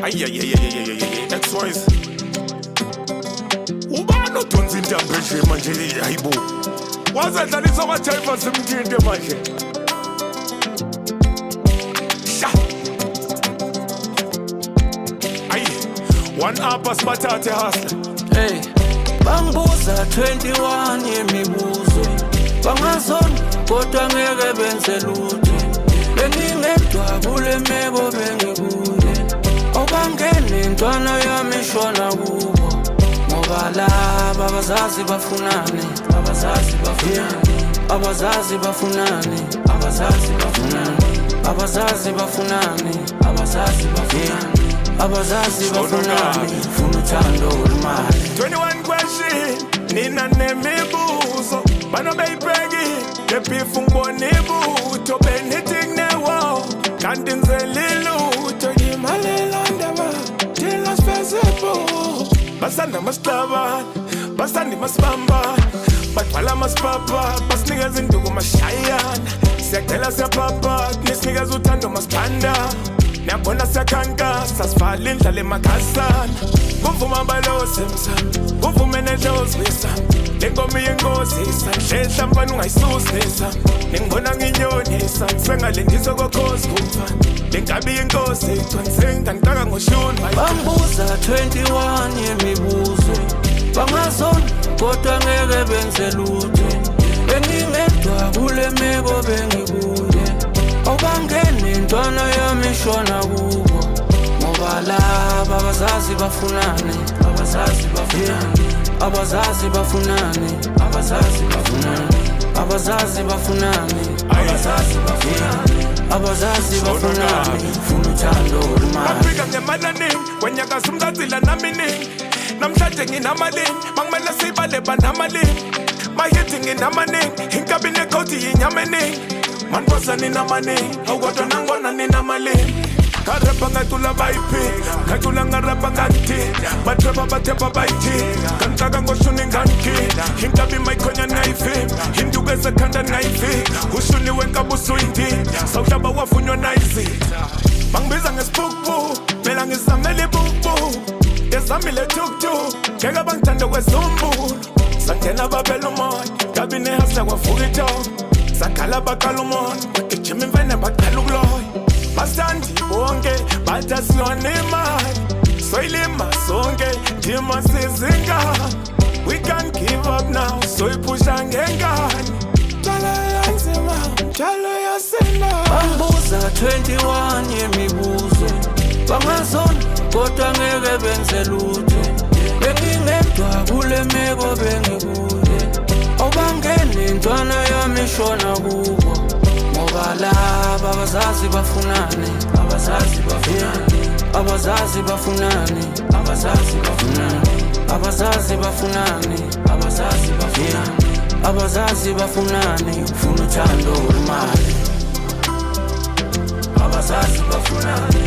Ayayayayayayay X-Wise ubani odonsa intambo nje manje hayibo wazadlalisa ama-Tigers emthinte manje sha ayi one up asibathathe hustler hey bangibuza 21 yemibuzo bangazona kodwa ngeke benze lutho bengingedwa kule meko bengikuye obangene intwana yami ishona kubo ngoba laba abazazi bafunani abazazi bafunani abazazi bafunani abazazi bafunani abazazi bafunani abazazi bafunani abazazi bafunani funa uthando olumali 21 question nina nemibuzo bano beyibheki lebifu ngibona ibutho benithing newo kanti nzelilutho yimalela ndaba thina sifezepho basanda masicabana basanda masibambana bagcwala masipapa basinikeza induku mashayana siyacela siyapapa nisinikeza uthando masiphanda niyabona siyakhankasa sifala indlala emakhasana kuvuma balose msana kuvume nedlozi nesami lenkomo yenkozisa nhlehla mfana ungayisusa ngibona nginyonisa ngisengalendisa kokhozi kumfana lenkabi yenkosi icwaniseni ngantaka ngoshuni bambuza 21 yemibuzo bangazona kodwa ngeke benze lutho bengingedwa kule meko bengikuye obangene intwana yami ishona kubo ngoba laba abazazi bafunani abazazi bafunani abazazi bafunani abazazi bafunani abazazi bafunani abazazi bafunani abazazi bafunani funa uthando olumali bafika ngemalaningi wenyakaza umcacila naminingi namhlanje nginamalini bangimele siyibale banamalini mahithi nginamaningi inkabi nekhoti yinyama eningi manibasa ninamaningi awukodwa nangibona ninamalini ngarapha ngacula bayiphika ngacula ngarapha ngangithina batrapha bathepha bayithina ngantaka ngoshuni ngangikhina inkabi mayikhonya nayivimba induku esekhanda nayivika ushuni wenkabi usuyindina sawuhlaba wavunywa nayizitha bangibiza ngesibukbuku phela ngizamele ibukbuku ngezamile thukthuk ngeke bangithande kwezumbulo sangena babela umoya kabi nehasla kwavuka ithoko sakhala baqala umoya bagijima imfene baqala ukuloya basandi bonke bathi asiyona imali soyilima sonke ndima sizingane we can't give up now soyiphusha ngengane njalo yanzima njalo yasina bambuza 21 yemibuzo bangazona kodwa ngeke benze lutho bengingedwa kule meko bengikuye obangene intwana yami ishona kubo ngoba laba abazazi bafunani abazazi bafunani abazazi bafunani abazazi bafunani abazazi bafunani abazazi bafunani abazazi bafunani funa uthando olumali abazazi bafunani